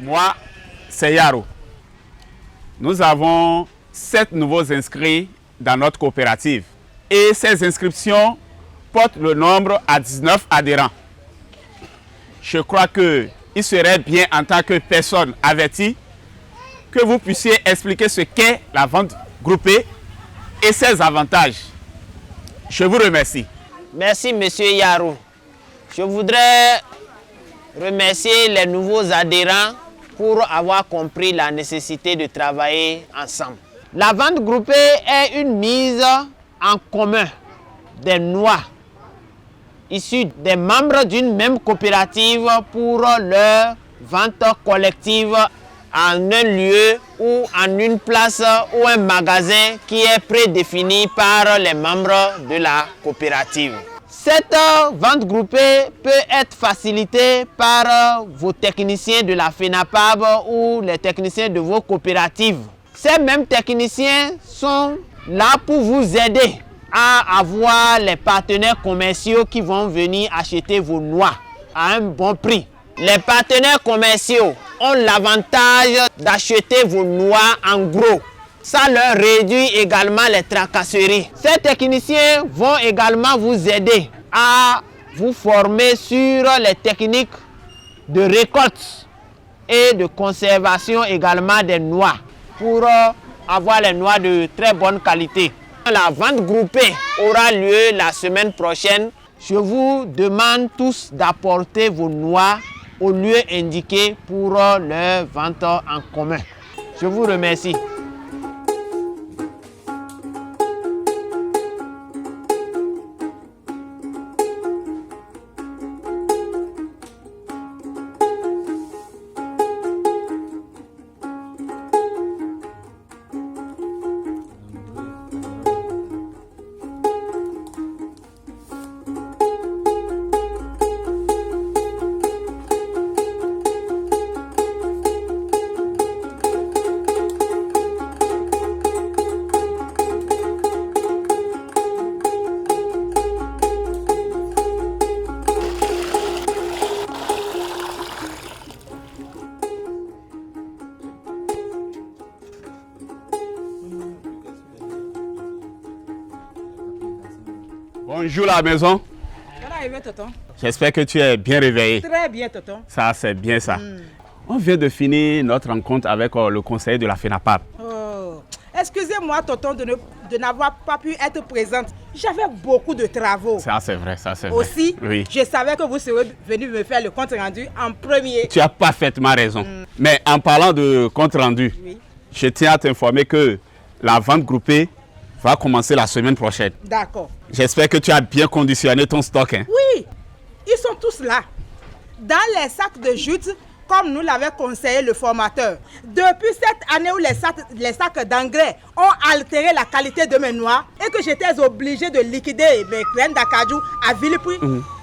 Moi, c'est Yaro. Nous avons 7 nouveaux inscrits dans notre coopérative. Et ces inscriptions portent le nombre à 19 adhérents. Je crois qu'il serait bien, en tant que personne avertie, que vous puissiez expliquer ce qu'est la vente groupée et ses avantages. Je vous remercie. Merci, monsieur Yaro. Je voudrais remercier les nouveaux adhérents pour avoir compris la nécessité de travailler ensemble. La vente groupée est une mise en commun des noix issus des membres d'une même coopérative pour leur vente collective en un lieu ou en une place ou un magasin qui est prédéfini par les membres de la coopérative. Cette vente groupée peut être facilitée par vos techniciens de la FENAPAB ou les techniciens de vos coopératives. Ces mêmes techniciens sont là pour vous aider à avoir les partenaires commerciaux qui vont venir acheter vos noix à un bon prix. Les partenaires commerciaux ont l'avantage d'acheter vos noix en gros. Ça leur réduit également les tracasseries. Ces techniciens vont également vous aider à vous former sur les techniques de récolte et de conservation également des noix pour avoir les noix de très bonne qualité. La vente groupée aura lieu la semaine prochaine. Je vous demande tous d'apporter vos noix au lieu indiqué pour leur vente en commun. Je vous remercie. Bonjour la maison. J'espère que tu es bien réveillé. Très bien, tonton. Ça, c'est bien ça. On vient de finir notre rencontre avec le conseiller de la FENAPAB. Oh. Excusez-moi, tonton, de n'avoir pas pu être présente. J'avais beaucoup de travaux. Ça, c'est vrai, ça, c'est vrai. Aussi, oui. Je savais que vous seriez venu me faire le compte rendu en premier. Tu as parfaitement raison. Mais en parlant de compte rendu, oui. Je tiens à t'informer que la vente groupée va commencer la semaine prochaine. D'accord. J'espère que tu as bien conditionné ton stock. Hein? Oui, ils sont tous là. Dans les sacs de jute, comme nous l'avait conseillé le formateur. Depuis cette année où les sacs d'engrais ont altéré la qualité de mes noix et que j'étais obligé de liquider mes graines d'acajou à Villepuy,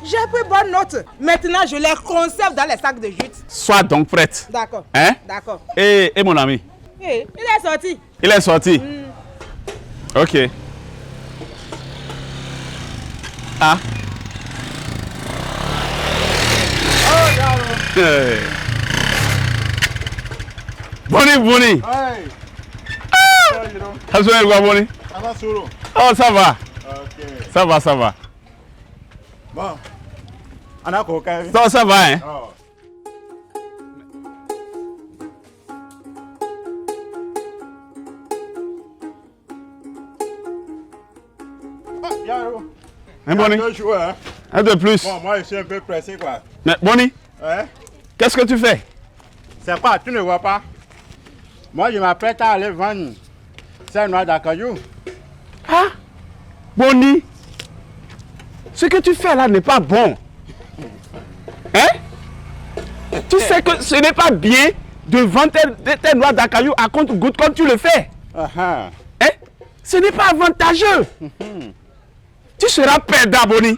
j'ai pris bonne note. Maintenant, je les conserve dans les sacs de jute. Sois donc prête. D'accord. Hein? D'accord. Et mon ami? Oui, il est sorti. Il est sorti? Ok. Ah. Hey. Boni, Boni. Hey. Ah. Boni. Oh, ça va. Ok. Ça va, ça va. Bon. On a coca. Non, ça va, hein? Oh. Un Boni? Hein? Un de plus. Bon, moi je suis un peu pressé quoi. Mais Boni, Hein? qu'est-ce que tu fais? C'est quoi, tu ne vois pas? Moi je m'apprête à aller vendre ces noix d'acajou. Ah, Boni, ce que tu fais là n'est pas bon. Hein? Tu sais que ce n'est pas bien de vendre tes noix d'acajou à compte-goutte comme tu le fais. Hein? Ce n'est pas avantageux. Tu seras perdant, Boni.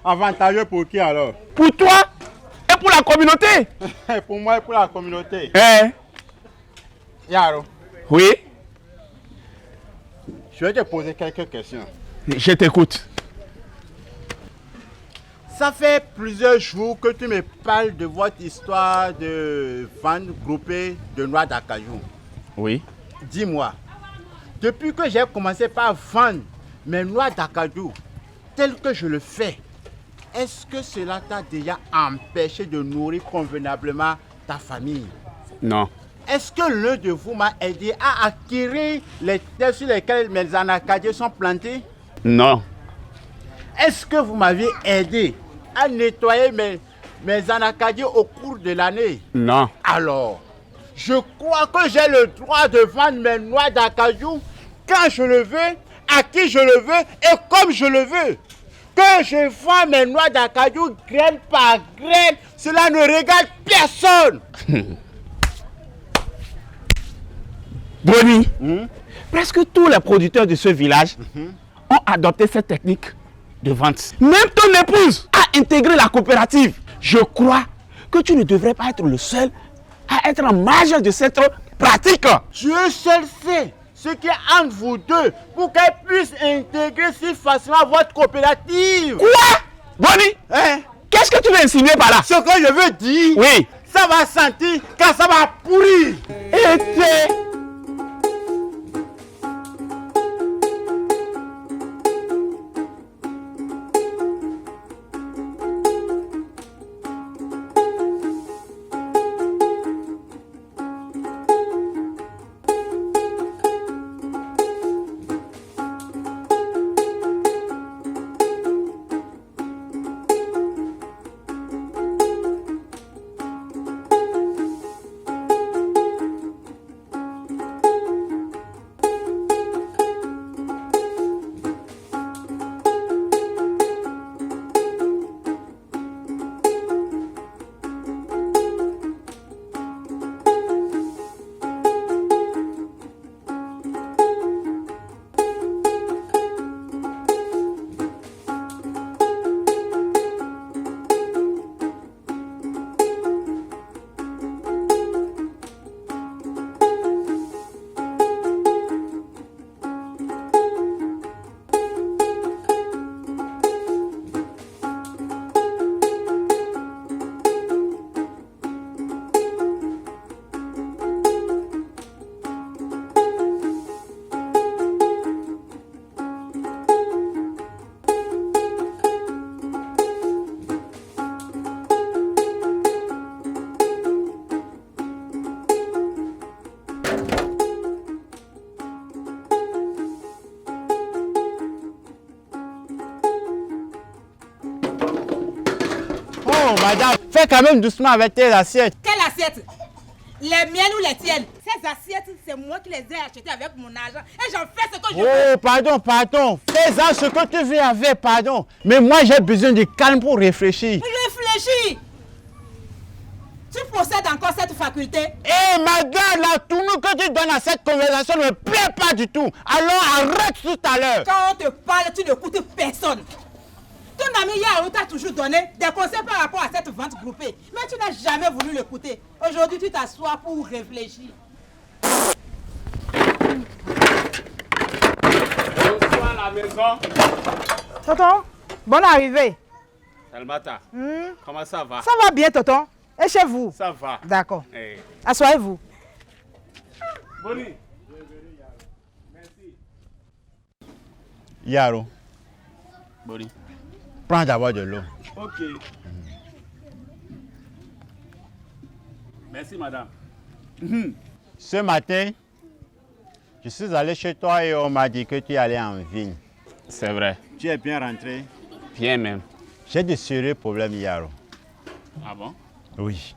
Avantageux pour qui alors? Pour toi et pour la communauté. Pour moi et pour la communauté. Hein? Yaro, Oui, je vais te poser quelques questions. je t'écoute. Ça fait plusieurs jours que tu me parles de votre histoire de vente groupée de noix d'acajou. Oui. Dis-moi, depuis que j'ai commencé par vendre mes noix d'acajou tel que je le fais, est-ce que cela t'a déjà empêché de nourrir convenablement ta famille? Non. Est-ce que l'un de vous m'a aidé à acquérir les terres sur lesquelles mes anacardiers sont plantés? Non. Est-ce que vous m'avez aidé à nettoyer mes anacardiers au cours de l'année? Non. Alors, je crois que j'ai le droit de vendre mes noix d'acajou quand je le veux, à qui je le veux et comme je le veux. Que je vends mes noix d'acajou graine par graine, cela ne regarde personne. Bonnie, presque tous les producteurs de ce village ont adopté cette technique de vente. Même ton épouse a intégré la coopérative. Je crois que tu ne devrais pas être le seul à être en marge de cette pratique. Dieu seul sait ce qui est entre vous deux pour qu'elle puisse intégrer si facilement votre coopérative. Quoi? Bonnie, Hein? qu'est-ce que tu veux insinuer par là? Ce que je veux dire, Oui. ça va sentir quand ça va pourrir. Et Oh, madame, fais quand même doucement avec tes assiettes. Quelle assiette? Les miennes ou les tiennes? Ces assiettes, c'est moi qui les ai achetées avec mon argent. Et j'en fais ce que je veux. Oh, pardon. Fais-en ce que tu veux avec, pardon. Mais moi, j'ai besoin de calme pour réfléchir. Réfléchis. Tu possèdes encore cette faculté? Eh, madame, la tournure que tu donnes à cette conversation ne me plaît pas du tout. Alors, arrête tout à l'heure. Quand on te parle, tu n'écoutes personne. Ton ami Yarou t'a toujours donné des conseils par rapport à cette vente groupée. Mais tu n'as jamais voulu l'écouter. Aujourd'hui, tu t'assois pour réfléchir. bonsoir à la maison. Tonton, bonne arrivée. Salmata, comment ça va? Ça va bien, tonton? Et chez vous? Ça va. D'accord. Eh. Assoyez-vous. Bonnie. Yaro, Bonnie. prends d'abord de l'eau. Ok. Merci, madame. Ce matin, je suis allé chez toi et on m'a dit que tu allais en ville. C'est vrai. Tu es bien rentré? Bien même. J'ai de sérieux problèmes, Yaro. Ah bon? Oui.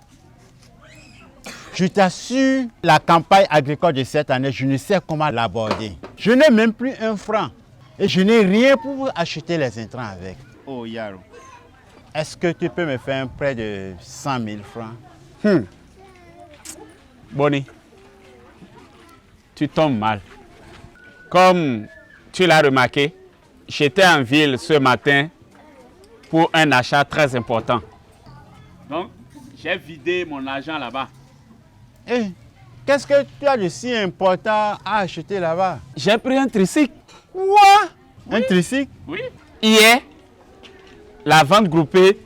Je t'assure, la campagne agricole de cette année, je ne sais comment l'aborder. Je n'ai même plus un franc et je n'ai rien pour acheter les intrants avec. Oh, Yaro, est-ce que tu peux me faire un prêt de 100 000 francs? Bonnie, tu tombes mal. Comme tu l'as remarqué, j'étais en ville ce matin pour un achat très important. Donc, j'ai vidé mon argent là-bas. Eh, qu'est-ce que tu as de si important à acheter là-bas? J'ai pris un tricycle. Quoi? Un tricycle? Oui. Hier, la vente groupée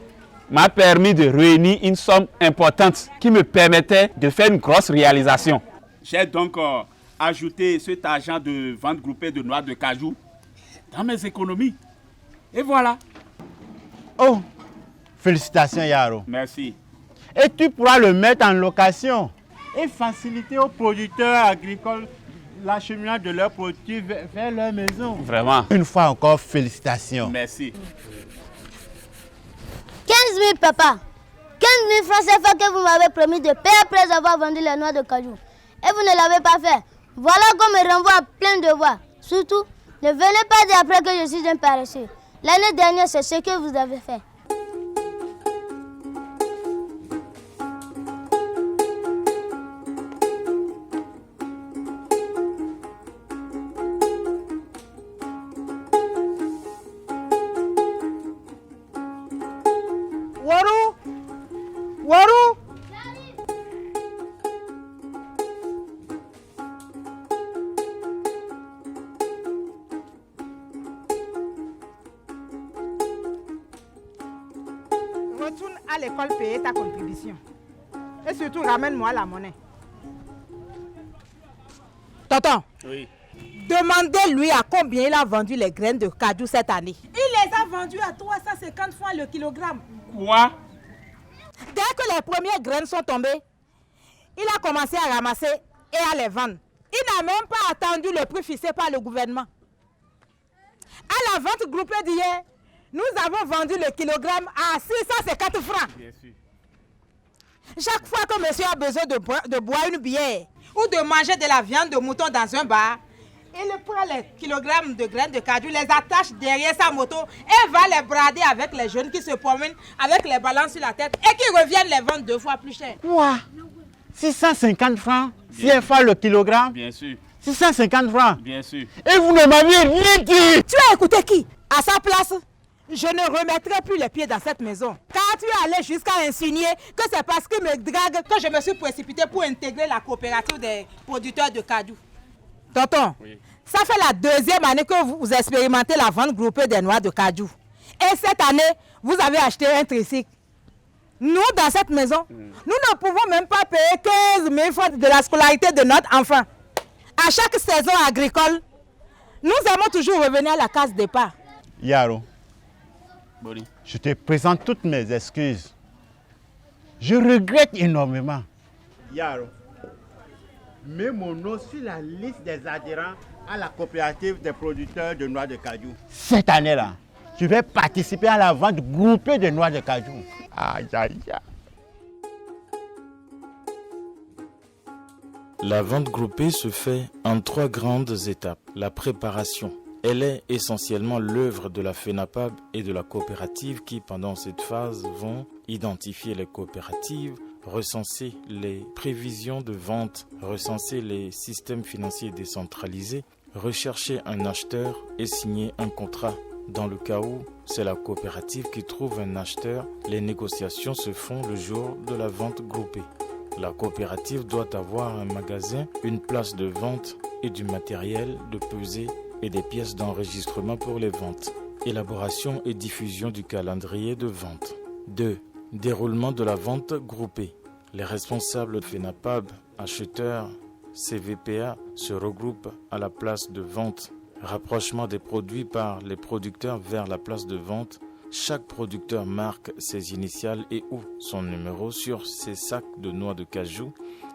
m'a permis de réunir une somme importante qui me permettait de faire une grosse réalisation. J'ai donc ajouté cet argent de vente groupée de noix de cajou dans mes économies. Et voilà. Oh, félicitations Yaro. Merci. Et tu pourras le mettre en location et faciliter aux producteurs agricoles l'acheminement de leurs produits vers leur maison. Vraiment. Une fois encore, félicitations. Merci. 15 000 papa. 15 000 francs CFA que vous m'avez promis de payer après avoir vendu les noix de cajou. Et vous ne l'avez pas fait. Voilà qu'on me renvoie à plein de devoirs. Surtout, ne venez pas dire après que je suis un paresseux. L'année dernière, c'est ce que vous avez fait. Warou! Retourne à l'école payer ta contribution. Et surtout, ramène-moi la monnaie. Tonton. Oui. Demandez-lui à combien il a vendu les graines de cajou cette année. Il les a vendues à 350 francs le kilogramme. Quoi? Dès que les premières graines sont tombées, il a commencé à ramasser et à les vendre. Il n'a même pas attendu le prix fixé par le gouvernement. À la vente groupée d'hier, nous avons vendu le kilogramme à 650 francs. Bien sûr. Chaque fois que monsieur a besoin de boire une bière ou de manger de la viande de mouton dans un bar, il prend les kilogrammes de graines de cajou, les attache derrière sa moto et va les brader avec les jeunes qui se promènent avec les balances sur la tête et qui reviennent les vendre 2 fois plus cher. Quoi? 650 francs CFA le kilogramme? Bien sûr. 650 francs? Bien sûr. Et vous ne m'aviez rien dit! Tu as écouté qui? À sa place, je ne remettrai plus les pieds dans cette maison. Car tu es allé jusqu'à insinuer que c'est parce qu'il me drague que je me suis précipité pour intégrer la coopérative des producteurs de cajou. Tonton, oui. Ça fait la 2e année que vous expérimentez la vente groupée des noix de cajou. Et cette année, vous avez acheté un tricycle. Nous, dans cette maison, nous ne pouvons même pas payer 15 000 francs de la scolarité de notre enfant. À chaque saison agricole, nous aimons toujours revenir à la case départ. Yaro, Boni. Je te présente toutes mes excuses. Je regrette énormément. Yaro, mets mon nom sur la liste des adhérents à la coopérative des producteurs de noix de cajou. Cette année-là, je vais participer à la vente groupée de noix de cajou. Aïe, aïe, aïe. La vente groupée se fait en 3 grandes étapes. La préparation. Elle est essentiellement l'œuvre de la FENAPAB et de la coopérative qui, pendant cette phase, vont identifier les coopératives, recenser les prévisions de vente, recenser les systèmes financiers décentralisés, rechercher un acheteur et signer un contrat. Dans le cas où c'est la coopérative qui trouve un acheteur, les négociations se font le jour de la vente groupée. La coopérative doit avoir un magasin, une place de vente et du matériel de pesée et des pièces d'enregistrement pour les ventes. Élaboration et diffusion du calendrier de vente. 2. Déroulement de la vente groupée. Les responsables de FENAPAB, acheteurs, CVPA se regroupent à la place de vente. Rapprochement des produits par les producteurs vers la place de vente. Chaque producteur marque ses initiales et ou son numéro sur ses sacs de noix de cajou,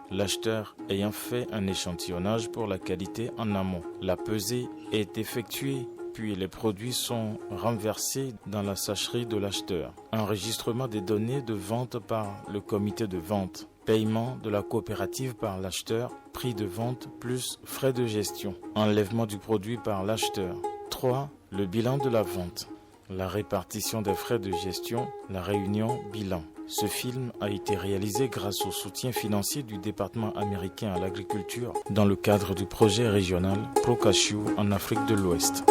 l'acheteur ayant fait un échantillonnage pour la qualité en amont. La pesée est effectuée, puis les produits sont renversés dans la sacherie de l'acheteur. Enregistrement des données de vente par le comité de vente. Paiement de la coopérative par l'acheteur, prix de vente plus frais de gestion. Enlèvement du produit par l'acheteur. 3. Le bilan de la vente. La répartition des frais de gestion, la réunion bilan. Ce film a été réalisé grâce au soutien financier du département américain à l'agriculture dans le cadre du projet régional ProCashew en Afrique de l'Ouest.